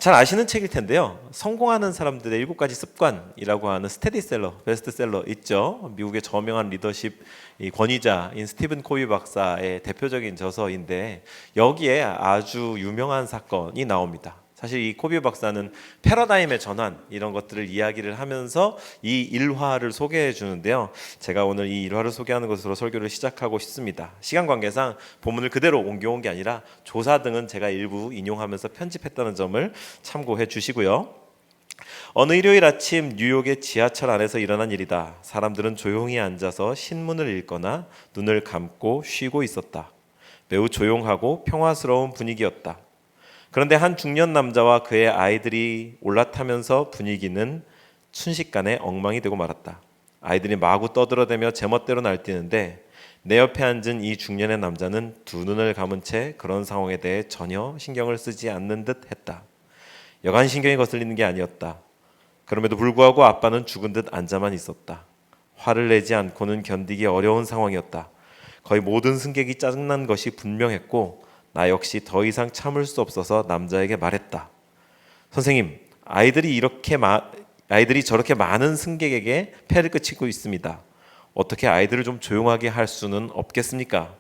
잘 아시는 책일 텐데요. 성공하는 사람들의 7가지 습관이라고 하는 스테디셀러, 베스트셀러 있죠. 미국의 저명한 리더십 권위자인 스티븐 코비 박사의 대표적인 저서인데 여기에 아주 유명한 사건이 나옵니다. 사실 이 코비 박사는 패러다임의 전환 이런 것들을 이야기를 하면서 이 일화를 소개해 주는데요. 제가 오늘 이 일화를 소개하는 것으로 설교를 시작하고 싶습니다. 시간 관계상 본문을 그대로 옮겨온 게 아니라 조사 등은 제가 일부 인용하면서 편집했다는 점을 참고해 주시고요. 어느 일요일 아침 뉴욕의 지하철 안에서 일어난 일이다. 사람들은 조용히 앉아서 신문을 읽거나 눈을 감고 쉬고 있었다. 매우 조용하고 평화스러운 분위기였다. 그런데 한 중년 남자와 그의 아이들이 올라타면서 분위기는 순식간에 엉망이 되고 말았다. 아이들이 마구 떠들어대며 제멋대로 날뛰는데 내 옆에 앉은 이 중년의 남자는 두 눈을 감은 채 그런 상황에 대해 전혀 신경을 쓰지 않는 듯 했다. 여간 신경이 거슬리는 게 아니었다. 그럼에도 불구하고 아빠는 죽은 듯 앉아만 있었다. 화를 내지 않고는 견디기 어려운 상황이었다. 거의 모든 승객이 짜증난 것이 분명했고 나 역시 더 이상 참을 수 없어서 남자에게 말했다. 선생님, 아이들이 저렇게 많은 승객에게 패를 끼치고 있습니다. 어떻게 아이들을 좀 조용하게 할 수는 없겠습니까?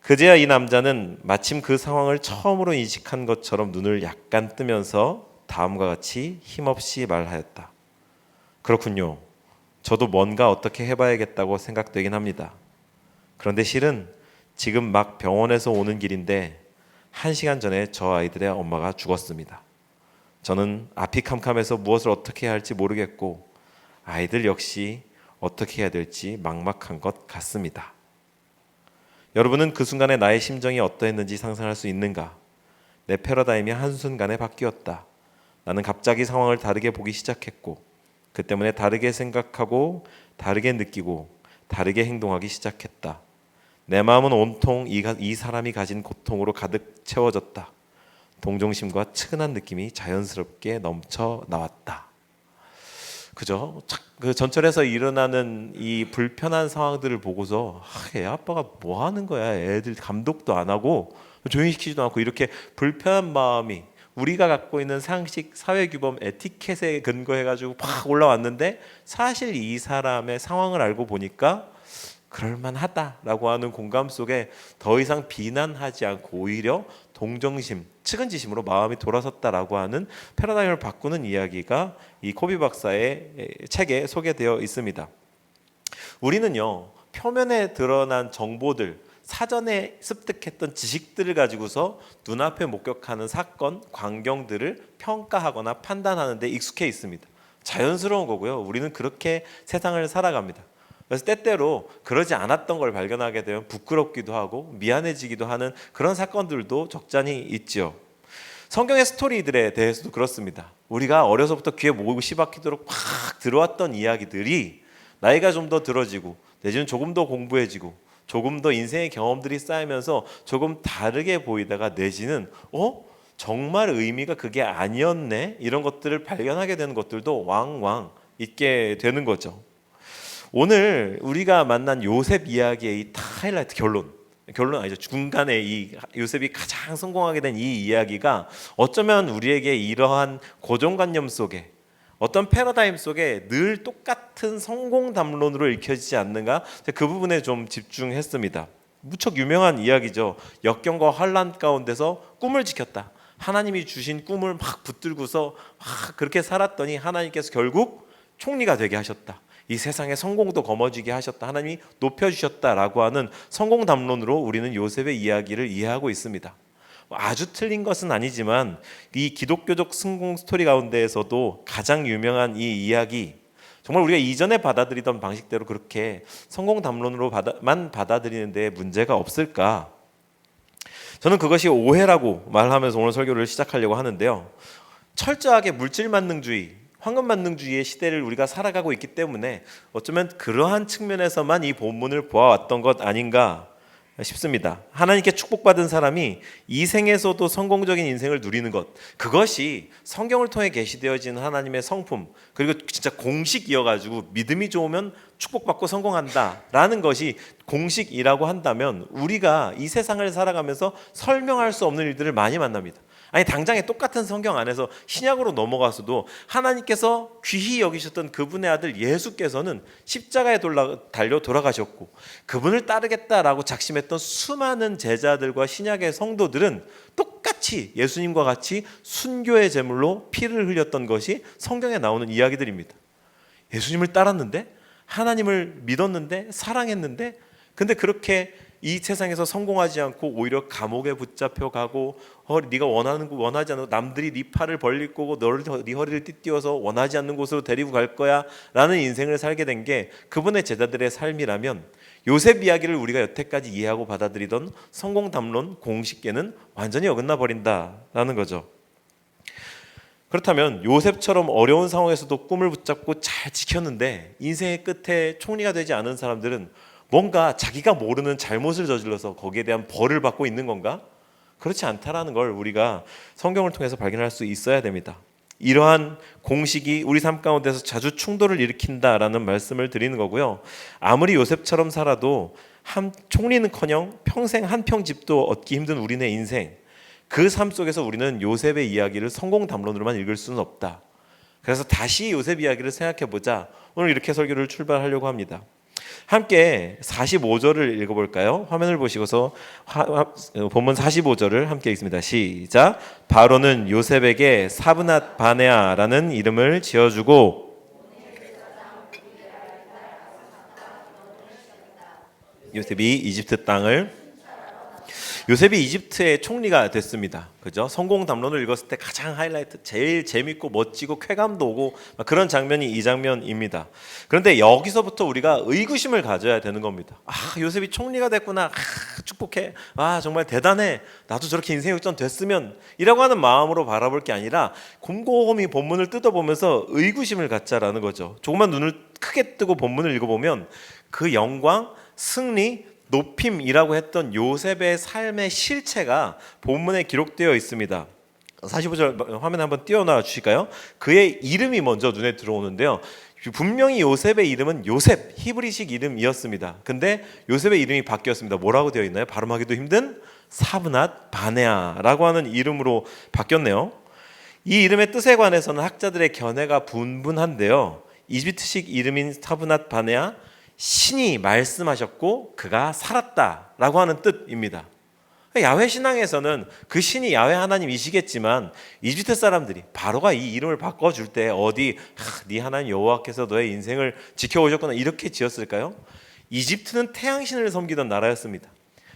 그제야 이 남자는 마침 그 상황을 처음으로 인식한 것처럼 눈을 약간 뜨면서 다음과 같이 힘없이 말하였다. 그렇군요. 저도 뭔가 어떻게 해봐야겠다고 생각되긴 합니다. 그런데 실은 지금 막 병원에서 오는 길인데 1시간 전에 저 아이들의 엄마가 죽었습니다. 저는 앞이 캄캄해서 무엇을 어떻게 해야 할지 모르겠고 아이들 역시 어떻게 해야 될지 막막한 것 같습니다. 여러분은 그 순간에 나의 심정이 어떠했는지 상상할 수 있는가? 내 패러다임이 한순간에 바뀌었다. 나는 갑자기 상황을 다르게 보기 시작했고 그 때문에 다르게 생각하고 다르게 느끼고 다르게 행동하기 시작했다. 내 마음은 온통 이 사람이 가진 고통으로 가득 채워졌다. 동정심과 측은한 느낌이 자연스럽게 넘쳐 나왔다. 그죠? 그 전철에서 일어나는 이 불편한 상황들을 보고서 애 아빠가 뭐 하는 거야? 애들 감독도 안 하고 조용히 시키지도 않고 이렇게 불편한 마음이 우리가 갖고 있는 상식, 사회규범, 에티켓에 근거해가지고 팍 올라왔는데 사실 이 사람의 상황을 알고 보니까 그럴만하다라고 하는 공감 속에 더 이상 비난하지 않고 오히려 동정심, 측은지심으로 마음이 돌아섰다라고 하는 패러다임을 바꾸는 이야기가 이 코비 박사의 책에 소개되어 있습니다. 우리는요, 표면에 드러난 정보들, 사전에 습득했던 지식들을 가지고서 눈앞에 목격하는 사건, 광경들을 평가하거나 판단하는 데 익숙해 있습니다. 자연스러운 거고요. 우리는 그렇게 세상을 살아갑니다. 그래서 때때로 그러지 않았던 걸 발견하게 되면 부끄럽기도 하고 미안해지기도 하는 그런 사건들도 적잖이 있죠. 성경의 스토리들에 대해서도 그렇습니다. 우리가 어려서부터 귀에 목이 박히도록 팍 들어왔던 이야기들이 나이가 좀 더 들어지고 내지는 조금 더 공부해지고 조금 더 인생의 경험들이 쌓이면서 조금 다르게 보이다가 내지는 정말 의미가 그게 아니었네 이런 것들을 발견하게 되는 것들도 왕왕 있게 되는 거죠. 오늘 우리가 만난 요셉 이야기의 이 하이라이트 결론 아니죠. 중간에 이 요셉이 가장 성공하게 된 이 이야기가 어쩌면 우리에게 이러한 고정관념 속에 어떤 패러다임 속에 늘 똑같은 성공 담론으로 읽혀지지 않는가? 그 부분에 좀 집중했습니다. 무척 유명한 이야기죠. 역경과 환난 가운데서 꿈을 지켰다. 하나님이 주신 꿈을 막 붙들고서 막 그렇게 살았더니 하나님께서 결국 총리가 되게 하셨다. 이 세상의 성공도 거머쥐게 하셨다. 하나님이 높여주셨다라고 하는 성공 담론으로 우리는 요셉의 이야기를 이해하고 있습니다. 아주 틀린 것은 아니지만 이 기독교적 성공 스토리 가운데에서도 가장 유명한 이 이야기, 정말 우리가 이전에 받아들이던 방식대로 그렇게 성공 담론으로만 받아들이는 데 문제가 없을까? 저는 그것이 오해라고 말하면서 오늘 설교를 시작하려고 하는데요. 철저하게 물질 만능주의, 황금 만능주의의 시대를 우리가 살아가고 있기 때문에 어쩌면 그러한 측면에서만 이 본문을 보아왔던 것 아닌가 싶습니다. 하나님께 축복받은 사람이 이 생에서도 성공적인 인생을 누리는 것, 그것이 성경을 통해 계시되어지는 하나님의 성품, 그리고 진짜 공식이어가지고 믿음이 좋으면 축복받고 성공한다라는 것이 공식이라고 한다면 우리가 이 세상을 살아가면서 설명할 수 없는 일들을 많이 만납니다. 아니 당장에 똑같은 성경 안에서 신약으로 넘어가서도 하나님께서 귀히 여기셨던 그분의 아들 예수께서는 십자가에 달려 돌아가셨고 그분을 따르겠다라고 작심했던 수많은 제자들과 신약의 성도들은 똑같이 예수님과 같이 순교의 제물로 피를 흘렸던 것이 성경에 나오는 이야기들입니다. 예수님을 따랐는데, 하나님을 믿었는데, 사랑했는데, 근데 그렇게 이 세상에서 성공하지 않고 오히려 감옥에 붙잡혀 가고 네가 원하지 않는 남들이 네 팔을 벌릴 거고 네 허리를 띠띠워서 원하지 않는 곳으로 데리고 갈 거야 라는 인생을 살게 된 게 그분의 제자들의 삶이라면 요셉 이야기를 우리가 여태까지 이해하고 받아들이던 성공 담론 공식계는 완전히 어긋나 버린다라는 거죠. 그렇다면 요셉처럼 어려운 상황에서도 꿈을 붙잡고 잘 지켰는데 인생의 끝에 총리가 되지 않은 사람들은 뭔가 자기가 모르는 잘못을 저질러서 거기에 대한 벌을 받고 있는 건가? 그렇지 않다라는 걸 우리가 성경을 통해서 발견할 수 있어야 됩니다. 이러한 공식이 우리 삶 가운데서 자주 충돌을 일으킨다라는 말씀을 드리는 거고요. 아무리 요셉처럼 살아도 총리는커녕 평생 한 평 집도 얻기 힘든 우리네 인생, 그 삶 속에서 우리는 요셉의 이야기를 성공 담론으로만 읽을 수는 없다. 그래서 다시 요셉 이야기를 생각해보자. 오늘 이렇게 설교를 출발하려고 합니다. 함께 45절을 읽어볼까요? 화면을 보시고서 본문 45절을 함께 읽습니다. 시작. 바로는 요셉에게 사브낫 바네아라는 이름을 지어주고 요셉이 이집트의 총리가 됐습니다. 그죠? 성공 담론을 읽었을 때 가장 하이라이트, 제일 재밌고 멋지고 쾌감도 오고 그런 장면이 이 장면입니다. 그런데 여기서부터 우리가 의구심을 가져야 되는 겁니다. 요셉이 총리가 됐구나. 축복해. 정말 대단해. 나도 저렇게 인생 역전 됐으면 이라고 하는 마음으로 바라볼 게 아니라 곰곰이 본문을 뜯어보면서 의구심을 갖자라는 거죠. 조금만 눈을 크게 뜨고 본문을 읽어보면 그 영광, 승리, 높임이라고 했던 요셉의 삶의 실체가 본문에 기록되어 있습니다. 45절 화면에 한번 띄워놔 주실까요? 그의 이름이 먼저 눈에 들어오는데요. 분명히 요셉의 이름은 요셉, 히브리식 이름이었습니다. 근데 요셉의 이름이 바뀌었습니다. 뭐라고 되어 있나요? 발음하기도 힘든 사브낫 바네아라고 하는 이름으로 바뀌었네요. 이 이름의 뜻에 관해서는 학자들의 견해가 분분한데요. 이집트식 이름인 사브낫 바네아, 신이 말씀하셨고 그가 살았다라고 하는 뜻입니다. 야훼 신앙에서는 그 신이 야훼 하나님이시겠지만 이집트 사람들이 바로가 이 이름을 바꿔줄 때 네 하나님 여호와께서 너의 인생을 지켜오셨구나 이렇게 지었을까요? 이집트는 태양신을 섬기던 나라였습니다.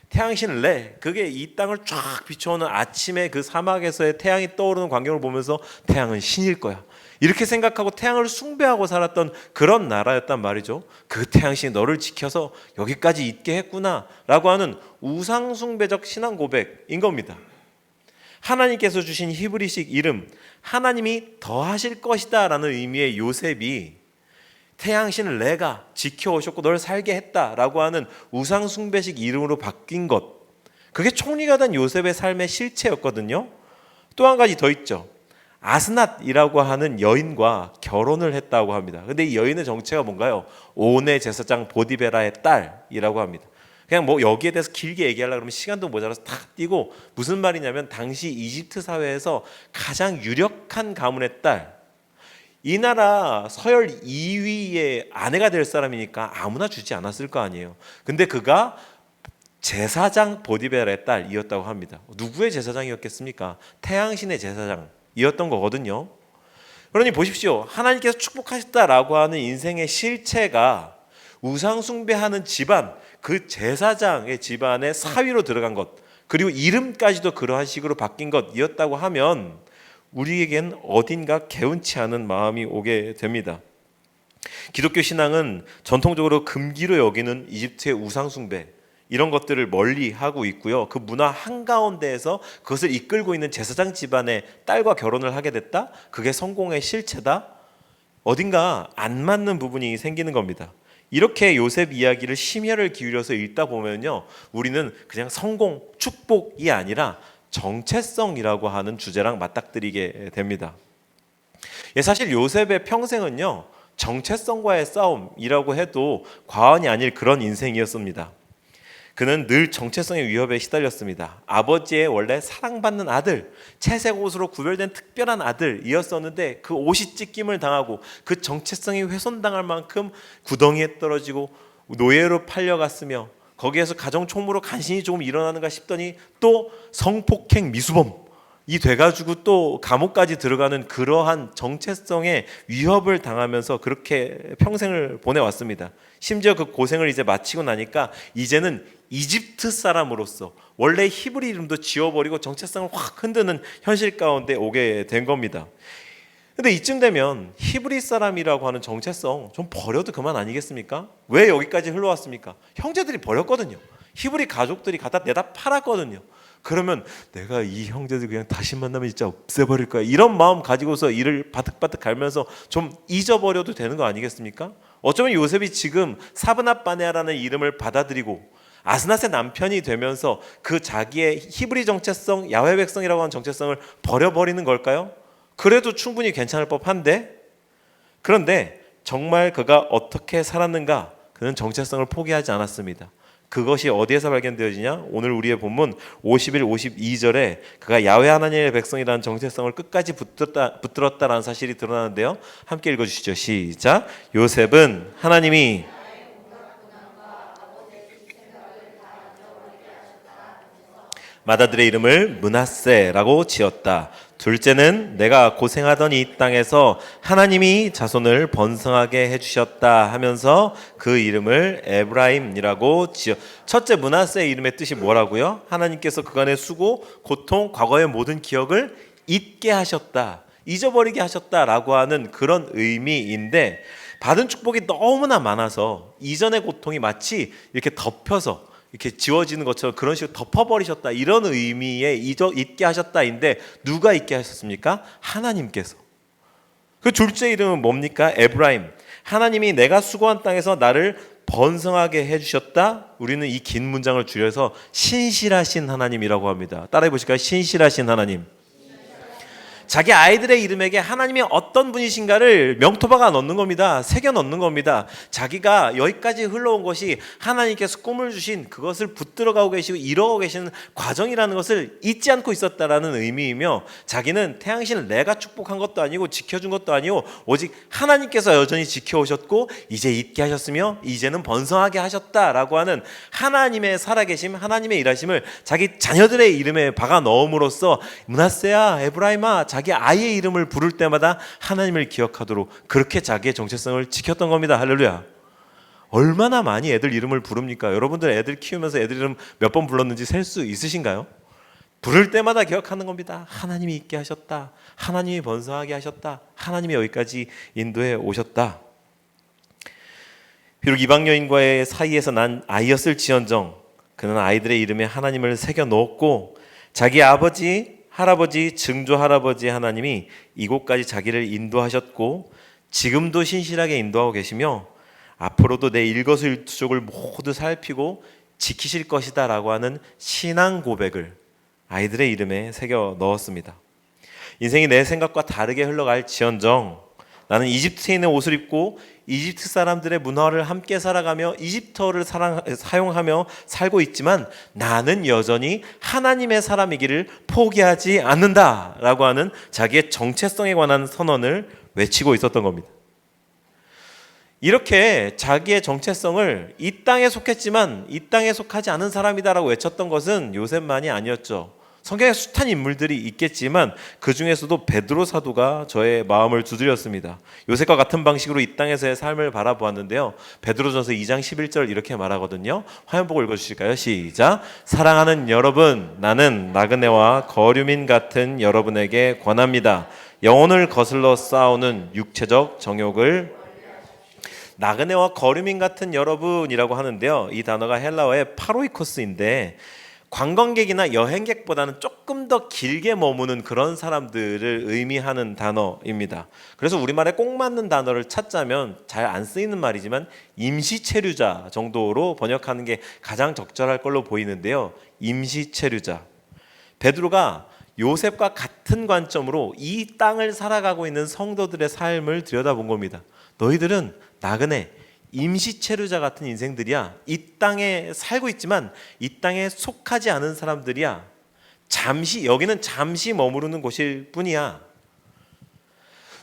태양신 레, 그게 이 땅을 쫙 비춰오는 아침에 그 사막에서의 태양이 떠오르는 광경을 보면서 태양은 신일 거야, 이렇게 생각하고 태양을 숭배하고 살았던 그런 나라였단 말이죠. 그 태양신이 너를 지켜서 여기까지 있게 했구나 라고 하는 우상 숭배적 신앙 고백인 겁니다. 하나님께서 주신 히브리식 이름, 하나님이 더하실 것이다 라는 의미의 요셉이 태양신 레가 지켜오셨고 널 살게 했다라고 하는 우상 숭배식 이름으로 바뀐 것, 그게 총리가 된 요셉의 삶의 실체였거든요. 또 한 가지 더 있죠. 아스낫이라고 하는 여인과 결혼을 했다고 합니다. 근데 이 여인의 정체가 뭔가요? 온의 제사장 보디베라의 딸이라고 합니다. 그냥 여기에 대해서 길게 얘기하려고 그러면 시간도 모자라서 탁 띄고, 무슨 말이냐면 당시 이집트 사회에서 가장 유력한 가문의 딸, 이 나라 서열 2위의 아내가 될 사람이니까 아무나 주지 않았을 거 아니에요. 근데 그가 제사장 보디베라의 딸이었다고 합니다. 누구의 제사장이었겠습니까? 태양신의 제사장이었던 거거든요. 그러니 보십시오. 하나님께서 축복하셨다라고 하는 인생의 실체가 우상 숭배하는 집안, 그 제사장의 집안의 사위로 들어간 것, 그리고 이름까지도 그러한 식으로 바뀐 것이었다고 하면 우리에겐 어딘가 개운치 않은 마음이 오게 됩니다. 기독교 신앙은 전통적으로 금기로 여기는 이집트의 우상 숭배, 이런 것들을 멀리하고 있고요. 그 문화 한가운데에서 그것을 이끌고 있는 제사장 집안의 딸과 결혼을 하게 됐다? 그게 성공의 실체다? 어딘가 안 맞는 부분이 생기는 겁니다. 이렇게 요셉 이야기를 심혈을 기울여서 읽다 보면요, 우리는 그냥 성공, 축복이 아니라 정체성이라고 하는 주제랑 맞닥뜨리게 됩니다. 사실 요셉의 평생은요, 정체성과의 싸움이라고 해도 과언이 아닐 그런 인생이었습니다. 그는 늘 정체성의 위협에 시달렸습니다. 아버지의 원래 사랑받는 아들, 채색 옷으로 구별된 특별한 아들이었었는데 그 옷이 찢김을 당하고 그 정체성이 훼손당할 만큼 구덩이에 떨어지고 노예로 팔려갔으며 거기에서 가정 총무로 간신히 조금 일어나는가 싶더니 또 성폭행 미수범이 돼가지고 또 감옥까지 들어가는 그러한 정체성의 위협을 당하면서 그렇게 평생을 보내왔습니다. 심지어 그 고생을 이제 마치고 나니까 이제는 이집트 사람으로서 원래 히브리 이름도 지워버리고 정체성을 확 흔드는 현실 가운데 오게 된 겁니다. 근데 이쯤 되면 히브리 사람이라고 하는 정체성 좀 버려도 그만 아니겠습니까? 왜 여기까지 흘러왔습니까? 형제들이 버렸거든요. 히브리 가족들이 갖다 내다 팔았거든요. 그러면 내가 이 형제들 그냥 다시 만나면 진짜 없애버릴 거야, 이런 마음 가지고서 이를 바득바득 갈면서 좀 잊어버려도 되는 거 아니겠습니까? 어쩌면 요셉이 지금 사브낫 바네아라는 이름을 받아들이고 아스낫의 남편이 되면서 그 자기의 히브리 정체성, 야훼 백성이라고 하는 정체성을 버려버리는 걸까요? 그래도 충분히 괜찮을 법한데, 그런데 정말 그가 어떻게 살았는가? 그는 정체성을 포기하지 않았습니다. 그것이 어디에서 발견되어지냐? 오늘 우리의 본문 51, 52절에 그가 야훼 하나님의 백성이라는 정체성을 끝까지 붙들었다라는 사실이 드러나는데요. 함께 읽어주시죠. 시작. 요셉은 하나님이 맏아들의 이름을 므낫세라고 지었다. 둘째는 내가 고생하던 이 땅에서 하나님이 자손을 번성하게 해주셨다 하면서 그 이름을 에브라임이라고 지어. 첫째 므낫세의 이름의 뜻이 뭐라고요? 하나님께서 그간의 수고, 고통, 과거의 모든 기억을 잊게 하셨다, 잊어버리게 하셨다라고 하는 그런 의미인데, 받은 축복이 너무나 많아서 이전의 고통이 마치 이렇게 덮여서 이렇게 지워지는 것처럼 그런 식으로 덮어버리셨다, 이런 의미의 잊게 하셨다인데, 누가 잊게 하셨습니까? 하나님께서. 그 둘째 이름은 뭡니까? 에브라임. 하나님이 내가 수고한 땅에서 나를 번성하게 해주셨다. 우리는 이 긴 문장을 줄여서 신실하신 하나님이라고 합니다. 따라해 보실까요? 신실하신 하나님. 자기 아이들의 이름에게 하나님이 어떤 분이신가를 명토박아 넣는 겁니다. 새겨 넣는 겁니다. 자기가 여기까지 흘러온 것이 하나님께서 꿈을 주신 그것을 붙들어가고 계시고 이뤄가고 계시는 과정이라는 것을 잊지 않고 있었다라는 의미이며, 자기는 태양신을 내가 축복한 것도 아니고 지켜준 것도 아니고 오직 하나님께서 여전히 지켜오셨고 이제 잊게 하셨으며 이제는 번성하게 하셨다라고 하는 하나님의 살아계심, 하나님의 일하심을 자기 자녀들의 이름에 박아 넣음으로써 므낫세야, 에브라임아, 자기 아이의 이름을 부를 때마다 하나님을 기억하도록 그렇게 자기의 정체성을 지켰던 겁니다. 할렐루야. 얼마나 많이 애들 이름을 부릅니까? 여러분들 애들 키우면서 애들 이름 몇 번 불렀는지 셀 수 있으신가요? 부를 때마다 기억하는 겁니다. 하나님이 있게 하셨다, 하나님이 번성하게 하셨다, 하나님이 여기까지 인도해 오셨다. 비록 이방 여인과의 사이에서 난 아이였을지언정 그는 아이들의 이름에 하나님을 새겨 넣었고, 자기 아버지, 할아버지, 증조 할아버지 하나님이 이곳까지 자기를 인도하셨고 지금도 신실하게 인도하고 계시며 앞으로도 내 일거수일투족을 모두 살피고 지키실 것이다 라고 하는 신앙 고백을 아이들의 이름에 새겨 넣었습니다. 인생이 내 생각과 다르게 흘러갈지언정 나는 이집트인의 옷을 입고 이집트 사람들의 문화를 함께 살아가며 이집트어를 사용하며 살고 있지만 나는 여전히 하나님의 사람이기를 포기하지 않는다라고 하는 자기의 정체성에 관한 선언을 외치고 있었던 겁니다. 이렇게 자기의 정체성을 이 땅에 속했지만 이 땅에 속하지 않은 사람이다라고 외쳤던 것은 요셉만이 아니었죠. 성경에 숱한 인물들이 있겠지만 그 중에서도 베드로 사도가 저의 마음을 두드렸습니다. 요셉과 같은 방식으로 이 땅에서의 삶을 바라보았는데요. 베드로전서 2장 11절 이렇게 말하거든요. 화면 보고 읽어주실까요? 시작. 사랑하는 여러분, 나는 나그네와 거류민 같은 여러분에게 권합니다. 영혼을 거슬러 싸우는 육체적 정욕을. 나그네와 거류민 같은 여러분이라고 하는데요. 이 단어가 헬라어의 파로이코스인데 관광객이나 여행객보다는 조금 더 길게 머무는 그런 사람들을 의미하는 단어입니다. 그래서 우리말에 꼭 맞는 단어를 찾자면 잘 안 쓰이는 말이지만 임시체류자 정도로 번역하는 게 가장 적절할 걸로 보이는데요. 임시체류자. 베드로가 요셉과 같은 관점으로 이 땅을 살아가고 있는 성도들의 삶을 들여다본 겁니다. 너희들은 나그네, 임시체류자 같은 인생들이야. 이 땅에 살고 있지만 이 땅에 속하지 않은 사람들이야. 여기는 잠시 머무르는 곳일 뿐이야.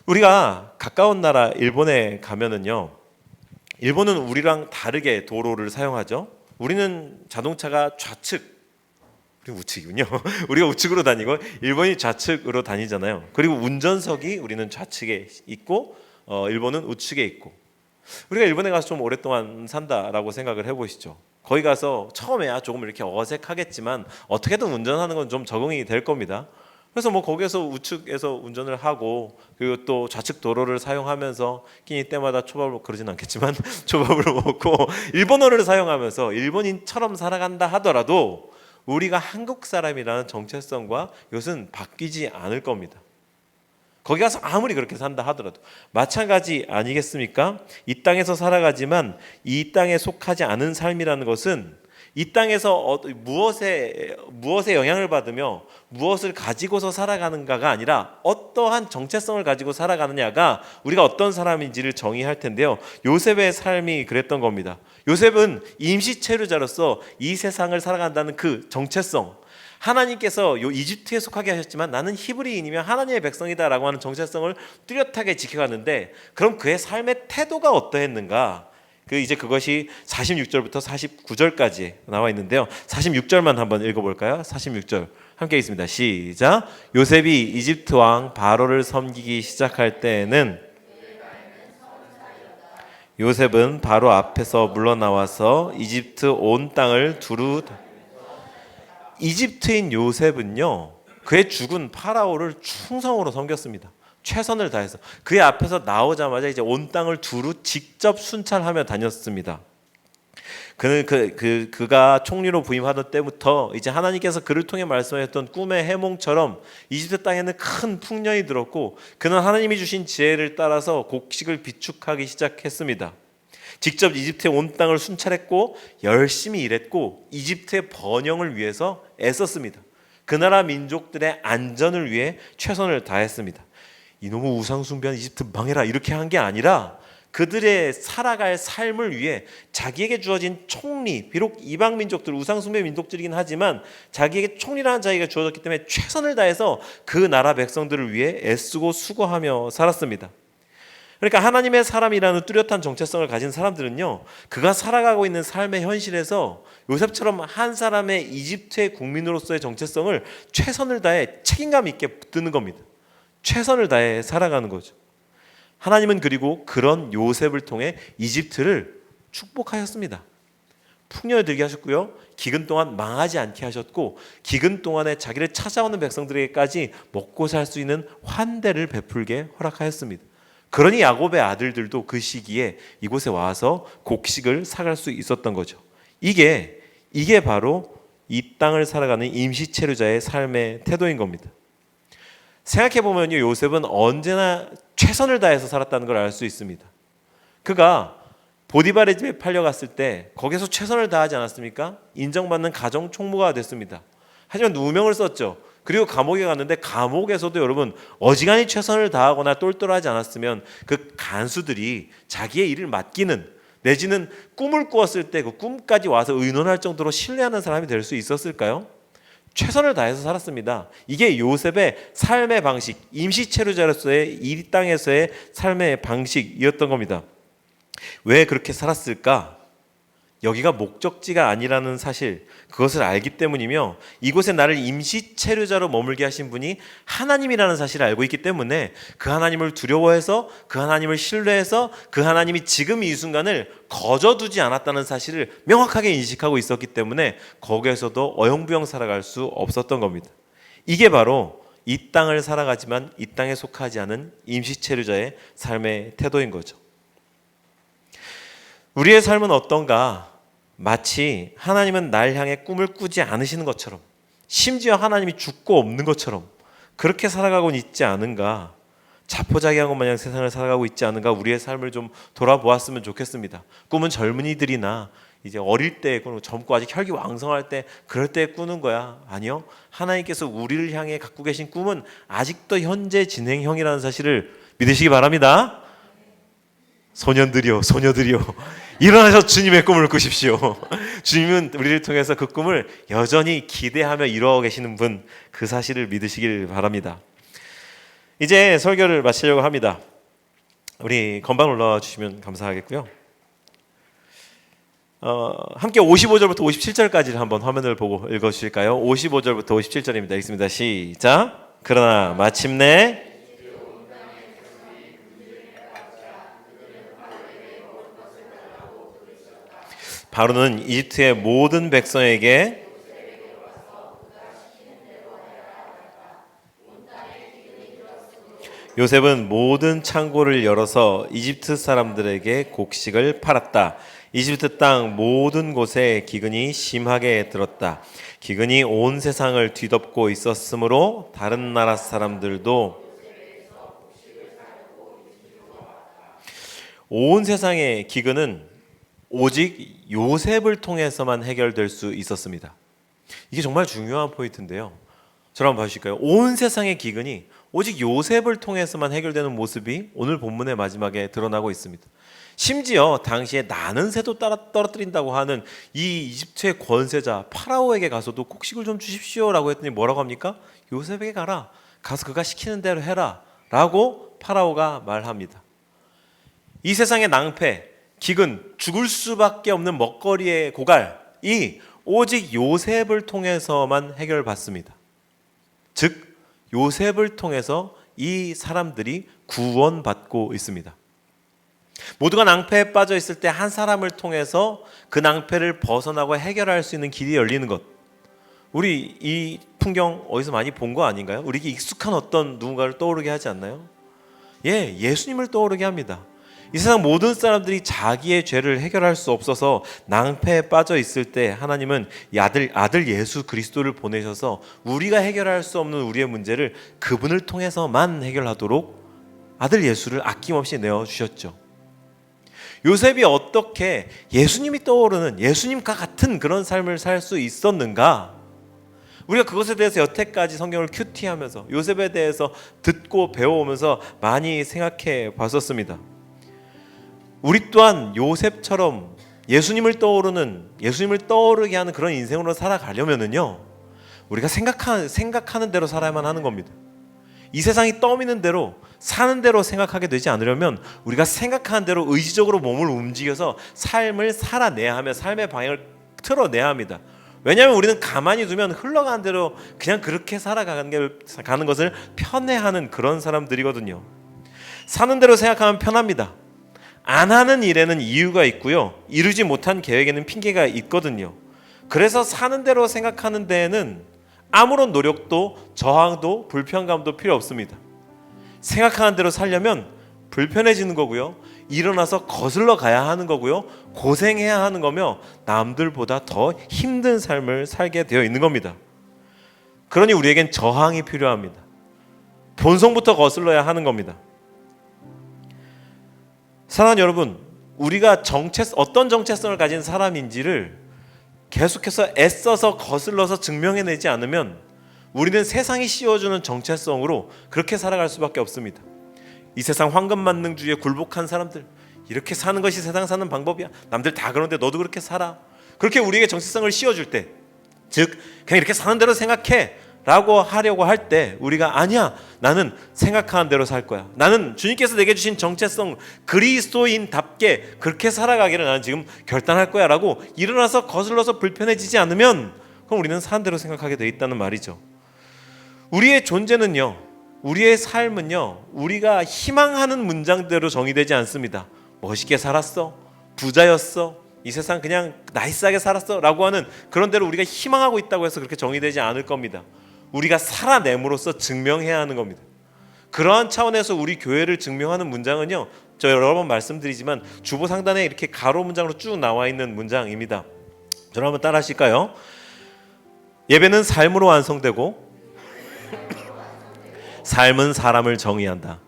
우리가 가까운 나라 일본에 가면은요, 일본은 우리랑 다르게 도로를 사용하죠. 우리는 자동차가 좌측, 우리 우측이군요. 우리가 우측으로 다니고 일본이 좌측으로 다니잖아요. 그리고 운전석이 우리는 좌측에 있고 일본은 우측에 있고. 우리가 일본에 가서 좀 오랫동안 산다라고 생각을 해보시죠. 거기 가서 처음에야 조금 이렇게 어색하겠지만 어떻게든 운전하는 건 좀 적응이 될 겁니다. 그래서 뭐 거기에서 우측에서 운전을 하고 그리고 또 좌측 도로를 사용하면서 끼니 때마다 초밥을, 그러진 않겠지만 초밥을 먹고 일본어를 사용하면서 일본인처럼 살아간다 하더라도 우리가 한국 사람이라는 정체성과 이것은 바뀌지 않을 겁니다. 거기 가서 아무리 그렇게 산다 하더라도 마찬가지 아니겠습니까? 이 땅에서 살아가지만 이 땅에 속하지 않은 삶이라는 것은 이 땅에서 무엇에 영향을 받으며 무엇을 가지고서 살아가는가가 아니라 어떠한 정체성을 가지고 살아가느냐가 우리가 어떤 사람인지를 정의할 텐데요. 요셉의 삶이 그랬던 겁니다. 요셉은 임시체류자로서 이 세상을 살아간다는 그 정체성, 하나님께서 이집트에 속하게 하셨지만 나는 히브리인이며 하나님의 백성이다라고 하는 정체성을 뚜렷하게 지켜갔는데, 그럼 그의 삶의 태도가 어떠했는가? 그것이 46절부터 49절까지 나와 있는데요. 46절만 한번 읽어볼까요? 46절 함께 있습니다. 시작. 요셉이 이집트 왕 바로를 섬기기 시작할 때에는 요셉은 바로 앞에서 물러나와서 이집트 온 땅을 두루. 이집트인 요셉은요, 그의 죽은 파라오를 충성으로 섬겼습니다. 최선을 다해서 그의 앞에서 나오자마자 이제 온 땅을 두루 직접 순찰하며 다녔습니다. 그가 총리로 부임하던 때부터 이제 하나님께서 그를 통해 말씀하셨던 꿈의 해몽처럼 이집트 땅에는 큰 풍년이 들었고 그는 하나님이 주신 지혜를 따라서 곡식을 비축하기 시작했습니다. 직접 이집트의 온 땅을 순찰했고 열심히 일했고 이집트의 번영을 위해서 애썼습니다. 그 나라 민족들의 안전을 위해 최선을 다했습니다. 이놈의 우상숭배한 이집트 망해라 이렇게 한 게 아니라 그들의 살아갈 삶을 위해 자기에게 주어진 총리, 비록 이방 민족들, 우상숭배 민족들이긴 하지만 자기에게 총리라는 자기가 주어졌기 때문에 최선을 다해서 그 나라 백성들을 위해 애쓰고 수고하며 살았습니다. 그러니까 하나님의 사람이라는 뚜렷한 정체성을 가진 사람들은요, 그가 살아가고 있는 삶의 현실에서 요셉처럼 한 사람의 이집트의 국민으로서의 정체성을 최선을 다해 책임감 있게 붙드는 겁니다. 최선을 다해 살아가는 거죠. 하나님은 그리고 그런 요셉을 통해 이집트를 축복하셨습니다. 풍년을 들게 하셨고요, 기근 동안 망하지 않게 하셨고 기근 동안에 자기를 찾아오는 백성들에게까지 먹고 살 수 있는 환대를 베풀게 허락하였습니다. 그러니 야곱의 아들들도 그 시기에 이곳에 와서 곡식을 사갈 수 있었던 거죠. 이게 바로 이 땅을 살아가는 임시체류자의 삶의 태도인 겁니다. 생각해보면요, 요셉은 언제나 최선을 다해서 살았다는 걸 알 수 있습니다. 그가 보디발의 집에 팔려갔을 때 거기서 최선을 다하지 않았습니까? 인정받는 가정 총무가 됐습니다. 하지만 누명을 썼죠. 그리고 감옥에 갔는데 감옥에서도 여러분 어지간히 최선을 다하거나 똘똘하지 않았으면 그 간수들이 자기의 일을 맡기는, 내지는 꿈을 꾸었을 때 그 꿈까지 와서 의논할 정도로 신뢰하는 사람이 될 수 있었을까요? 최선을 다해서 살았습니다. 이게 요셉의 삶의 방식, 임시체류자로서의 이 땅에서의 삶의 방식이었던 겁니다. 왜 그렇게 살았을까? 여기가 목적지가 아니라는 사실, 그것을 알기 때문이며 이곳에 나를 임시체류자로 머물게 하신 분이 하나님이라는 사실을 알고 있기 때문에 그 하나님을 두려워해서, 그 하나님을 신뢰해서, 그 하나님이 지금 이 순간을 거저두지 않았다는 사실을 명확하게 인식하고 있었기 때문에 거기에서도 어영부영 살아갈 수 없었던 겁니다. 이게 바로 이 땅을 살아가지만 이 땅에 속하지 않은 임시체류자의 삶의 태도인 거죠. 우리의 삶은 어떤가? 마치 하나님은 날 향해 꿈을 꾸지 않으시는 것처럼, 심지어 하나님이 죽고 없는 것처럼 그렇게 살아가고 있지 않은가? 자포자기한 것 마냥 세상을 살아가고 있지 않은가? 우리의 삶을 좀 돌아보았으면 좋겠습니다. 꿈은 젊은이들이나 이제 어릴 때 꾸는, 젊고 아직 혈기왕성할 때 그럴 때 꾸는 거야. 아니요, 하나님께서 우리를 향해 갖고 계신 꿈은 아직도 현재 진행형이라는 사실을 믿으시기 바랍니다. 소년들이여 소녀들이여 일어나서 주님의 꿈을 꾸십시오. 주님은 우리를 통해서 그 꿈을 여전히 기대하며 이루어 계시는 분, 그 사실을 믿으시길 바랍니다. 이제 설교를 마치려고 합니다. 우리 건방 올라와 주시면 감사하겠고요. 함께 55절부터 57절까지를 한번 화면을 보고 읽어주실까요? 55절부터 57절입니다. 읽습니다. 시작. 그러나 마침내 바로는 이집트의 모든 백성에게 요셉은 모든 창고를 열어서 이집트 사람들에게 곡식을 팔았다. 이집트 땅 모든 곳에 기근이 심하게 들었다. 기근이 온 세상을 뒤덮고 있었으므로 다른 나라 사람들도 온 세상의 기근은 오직 요셉을 통해서만 해결될 수 있었습니다. 이게 정말 중요한 포인트인데요. 저를 한번 봐주실까요? 온 세상의 기근이 오직 요셉을 통해서만 해결되는 모습이 오늘 본문의 마지막에 드러나고 있습니다. 심지어 당시에 나는 새도 떨어뜨린다고 하는 이 이집트의 권세자 파라오에게 가서도 곡식을 좀 주십시오라고 했더니 뭐라고 합니까? 요셉에게 가라. 가서 그가 시키는 대로 해라 라고 파라오가 말합니다. 이 세상의 낭패, 기근, 죽을 수밖에 없는 먹거리의 고갈이 오직 요셉을 통해서만 해결받습니다. 즉 요셉을 통해서 이 사람들이 구원받고 있습니다. 모두가 낭패에 빠져 있을 때 한 사람을 통해서 그 낭패를 벗어나고 해결할 수 있는 길이 열리는 것. 우리 이 풍경 어디서 많이 본 거 아닌가요? 우리에게 익숙한 어떤 누군가를 떠오르게 하지 않나요? 예수님을 떠오르게 합니다. 이 세상 모든 사람들이 자기의 죄를 해결할 수 없어서 낭패에 빠져 있을 때 하나님은 이 아들 예수 그리스도를 보내셔서 우리가 해결할 수 없는 우리의 문제를 그분을 통해서만 해결하도록 아들 예수를 아낌없이 내어주셨죠. 요셉이 어떻게 예수님이 떠오르는 예수님과 같은 그런 삶을 살 수 있었는가? 우리가 그것에 대해서 여태까지 성경을 큐티하면서 요셉에 대해서 듣고 배워오면서 많이 생각해 봤었습니다. 우리 또한 요셉처럼 예수님을 떠오르게 하는 그런 인생으로 살아가려면은요, 우리가 생각하는 대로 살아야만 하는 겁니다. 이 세상이 떠미는 대로 사는 대로 생각하게 되지 않으려면 우리가 생각하는 대로 의지적으로 몸을 움직여서 삶을 살아내야 하며 삶의 방향을 틀어내야 합니다. 왜냐하면 우리는 가만히 두면 흘러가는 대로 그냥 그렇게 살아가는 것을 편애하는 그런 사람들이거든요. 사는 대로 생각하면 편합니다. 안 하는 일에는 이유가 있고요, 이루지 못한 계획에는 핑계가 있거든요. 그래서 사는 대로 생각하는 데에는 아무런 노력도 저항도 불편감도 필요 없습니다. 생각하는 대로 살려면 불편해지는 거고요, 일어나서 거슬러 가야 하는 거고요, 고생해야 하는 거며 남들보다 더 힘든 삶을 살게 되어 있는 겁니다. 그러니 우리에겐 저항이 필요합니다. 본성부터 거슬러야 하는 겁니다. 사랑하는 여러분, 우리가 어떤 정체성을 가진 사람인지를 계속해서 애써서 거슬러서 증명해내지 않으면 우리는 세상이 씌워주는 정체성으로 그렇게 살아갈 수밖에 없습니다. 이 세상 황금만능주의에 굴복한 사람들, 이렇게 사는 것이 세상 사는 방법이야, 남들 다 그런데 너도 그렇게 살아, 그렇게 우리에게 정체성을 씌워줄 때, 즉 그냥 이렇게 사는 대로 생각해 라고 하려고 할 때 우리가 아니야, 나는 생각하는 대로 살 거야, 나는 주님께서 내게 주신 정체성 그리스도인답게 그렇게 살아가기를 나는 지금 결단할 거야 라고 일어나서 거슬러서 불편해지지 않으면 그럼 우리는 사는 대로 생각하게 돼 있다는 말이죠. 우리의 존재는요, 우리의 삶은요, 우리가 희망하는 문장대로 정의되지 않습니다. 멋있게 살았어, 부자였어, 이 세상 그냥 나이스하게 살았어 라고 하는 그런 대로 우리가 희망하고 있다고 해서 그렇게 정의되지 않을 겁니다. 우리가 살아냄으로써 증명해야 하는 겁니다. 그러한 차원에서 우리 교회를 증명하는 문장은요, 저 여러 번 말씀드리지만 주보 상단에 이렇게 가로 문장으로 쭉 나와 있는 문장입니다. 저를 한번 따라 하실까요? 예배는 삶으로 완성되고 삶은 사람을 정의한다.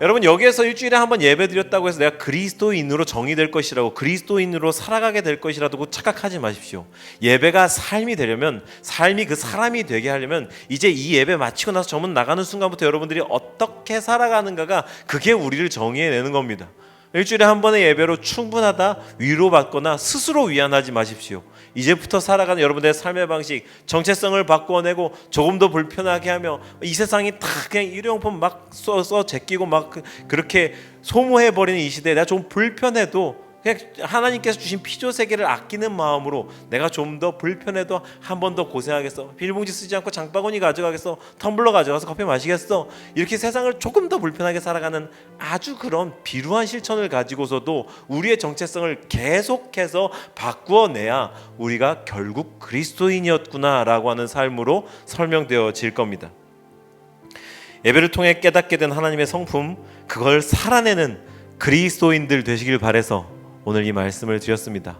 여러분 여기에서 일주일에 한 번 예배 드렸다고 해서 내가 그리스도인으로 정의될 것이라고 그리스도인으로 살아가게 될 것이라고 착각하지 마십시오. 예배가 삶이 되려면 삶이 그 사람이 되게 하려면 이제 이 예배 마치고 나서 저문 나가는 순간부터 여러분들이 어떻게 살아가는가가 그게 우리를 정의해내는 겁니다. 일주일에 한 번의 예배로 충분하다 위로받거나 스스로 위안하지 마십시오. 이제부터 살아가는 여러분들의 삶의 방식, 정체성을 바꿔내고 조금 더 불편하게 하며 이 세상이 다 그냥 일회용품 막 써 제끼고 막 그렇게 소모해버리는 이 시대에 내가 좀 불편해도 그냥 하나님께서 주신 피조 세계를 아끼는 마음으로 내가 좀 더 불편해도 한 번 더 고생하겠어. 비닐봉지 쓰지 않고 장바구니 가져가겠어. 텀블러 가져가서 커피 마시겠어. 이렇게 세상을 조금 더 불편하게 살아가는 아주 그런 비루한 실천을 가지고서도 우리의 정체성을 계속해서 바꾸어내야 우리가 결국 그리스도인이었구나라고 하는 삶으로 설명되어질 겁니다. 예배를 통해 깨닫게 된 하나님의 성품, 그걸 살아내는 그리스도인들 되시길 바라서 오늘 이 말씀을 드렸습니다.